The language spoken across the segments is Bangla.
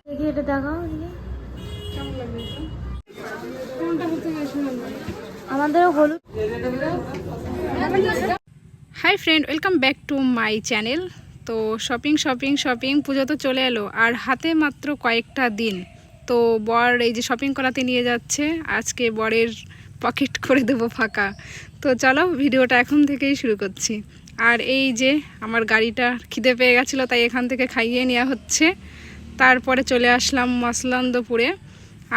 দেখি এটা দেখাও। আমাদের হলুদ। Hi friend, welcome back to my channel. তো শপিং পুজো তো চলে এলো আর হাতে মাত্র কয়েকটা দিন। তো বর এই যে শপিং করাতে নিয়ে যাচ্ছে, আজকে বরের পকেট করে দেবো ফাঁকা। তো চলো ভিডিওটা এখন থেকেই শুরু করছি। আর এই যে আমার গাড়িটা খিদে পেয়ে গেছিলো, তাই এখান থেকে খাইয়ে নেওয়া হচ্ছে। তারপরে চলে আসলাম মসলান্দপুরে,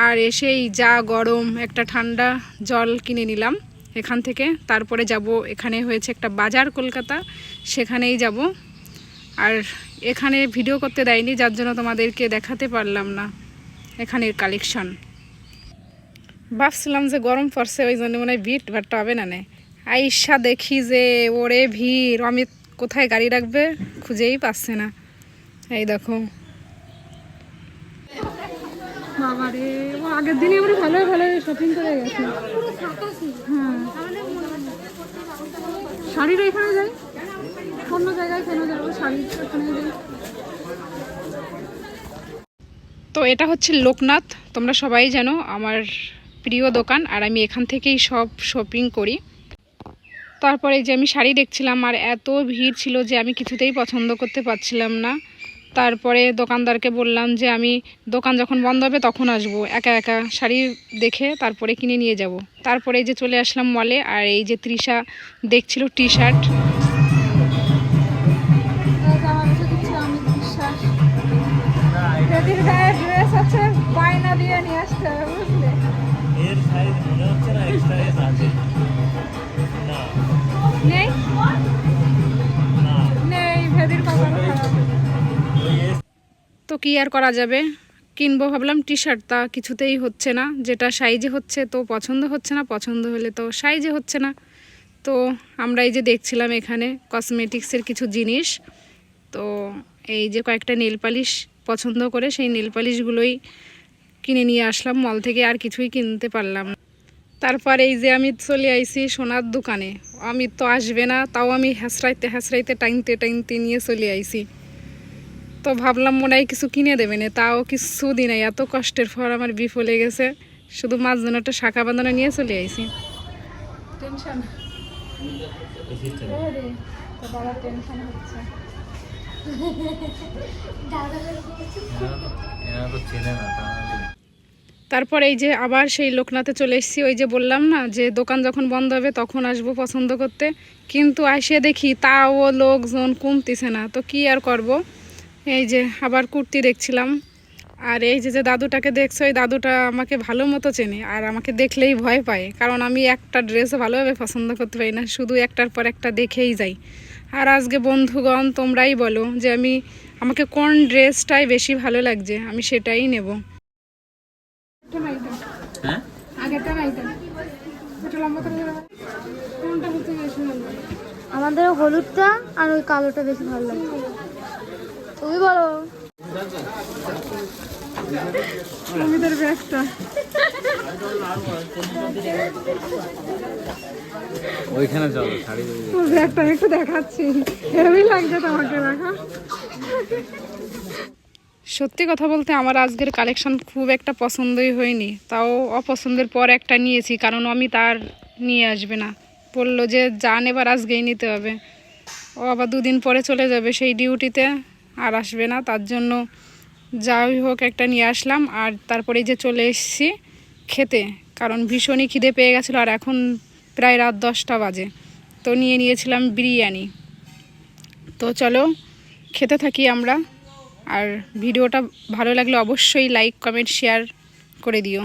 আর এসেই যা গরম, একটা ঠান্ডা জল কিনে নিলাম এখান থেকে। তারপরে যাব, এখানে হয়েছে একটা বাজার কলকাতা, সেখানেই যাব। আর এখানে ভিডিও করতে দেয়নি, যার জন্য তোমাদেরকে দেখাতে পারলাম না এখানের কালেকশন। ভাবছিলাম যে গরম পড়ছে, ওই জন্য মনে হয় ভিড় ভাট্টা হবে না। আইসা দেখি যে ওরে ভিড়, অমিত কোথায় গাড়ি রাখবে খুঁজেই পাচ্ছে না। এই দেখো বাবারে, ও আগের দিনে আমরা ভালো শপিং করে গেছি। হ্যাঁ, শাড়ির এখানে যাই, অন্য জায়গায় কেন যাবো, শাড়ির এখানে যাই। তো এটা হচ্ছে লোকনাথ, তোমরা সবাই জানো আমার প্রিয় দোকান, আর আমি এখান থেকেই সব শপিং করি। তারপরে যে আমি শাড়ি দেখছিলাম, আর এত ভিড় ছিল যে আমি কিছুতেই পছন্দ করতে পারছিলাম না। তারপরে দোকানদারকে বললাম যে আমি দোকান যখন বন্ধ হবে তখন আসবো, একা একা শাড়ি দেখে তারপরে কিনে নিয়ে যাব। তারপরে এই যে চলে আসলাম মলে, আর এই যে তৃষা দেখছিল টি শার্ট। ড্রেস আছে, বায়না দিয়ে নিয়ে আসতে হবে, বুঝলে? এর সাইজ মনে হচ্ছে না এক্সট্রা এস আছে না, নেই না, নেই, ভেদির কপাল খারাপ। তো কি আর করা যাবে, কিনবো ভাবলাম টি শার্ট, তা কিছুতেই হচ্ছে না। যেটা সাইজে হচ্ছে তো পছন্দ হচ্ছে না, পছন্দ হলে তো সাইজে হচ্ছে না। তো আমরা এই যে দেখছিলাম এখানে কসমেটিক্সের কিছু জিনিস। তো এই যে কয়েকটা নেল পালিশ পছন্দ করে সেই নেল পালিশগুলোই কিনে নিয়ে আসলাম মল থেকে, আর কিছুই কিনতে পারলাম না। তারপর এই যে আমি চলে আইছি সোনার দোকানে, আমি তো আসবে না, তাও আমি হাসরাইতে টাইনতে নিয়ে চলে আইছি। তো ভাবলাম মনে হয় কিছু কিনে দেবে না, তাও কিছু দিন নাই, এত কষ্টের পর আমার বিফলে গেছে। শুধু মাঝ জন্য একটা শাখা বাঁধানো নিয়ে চলে আইছি। টেনশন হচ্ছে। তারপর এই যে আবার সেই লোকনাথে চলে এসেছি। ওই যে বললাম না যে দোকান যখন বন্ধ হবে তখন আসবো পছন্দ করতে, কিন্তু আসে দেখি তাও লোকজন কমতেছে না। তো কি আর করব, এই যে আবার কুর্তি দেখছিলাম। আর এই যে দাদুটাকে দেখছো, এই দাদুটা আমাকে ভালো মতো চেনে, আর আমাকে দেখলেই ভয় পায়, কারণ আমি একটা ড্রেসও ভালোভাবে পছন্দ করতে পারি না, শুধু একটার পর একটা দেখেই যাই। আর আজকে বন্ধুগণ তোমরাই বলো যে আমাকে কোন ড্রেসটাই বেশি ভালো লাগছে, আমি সেটাই নেব। আমাদের হলুদটা আর ওই কালোটা বেশি ভালো লাগছে। তুমি বলো। অমিতের ব্যাগটা ওইখানে চলো, শাড়ি তোর ব্যাগটা একটু দেখাচ্ছি, হেভি লাগছে তোমাকে দেখা। সত্যি কথা বলতে আমার আজকের কালেকশন খুব একটা পছন্দই হয়নি, তাও অপছন্দের পর একটা নিয়েছি, কারণ আমি তার নিয়ে আসবে না, বললো যে যা নেবার আজকেই নিতে হবে। ও আবার দুদিন পরে চলে যাবে সেই ডিউটিতে, আর আসবে না, তার জন্য যাই হোক একটা নিয়ে আসলাম। আর তারপরে যে চলে এসেছি খেতে, কারণ ভীষণই খিদে পেয়ে গেছিলো, আর এখন প্রায় রাত 10টা বাজে। তো নিয়েছিলাম বিরিয়ানি। তো চলো খেতে থাকি আমরা, আর ভিডিওটা ভালো লাগলে অবশ্যই লাইক কমেন্ট শেয়ার করে দিও।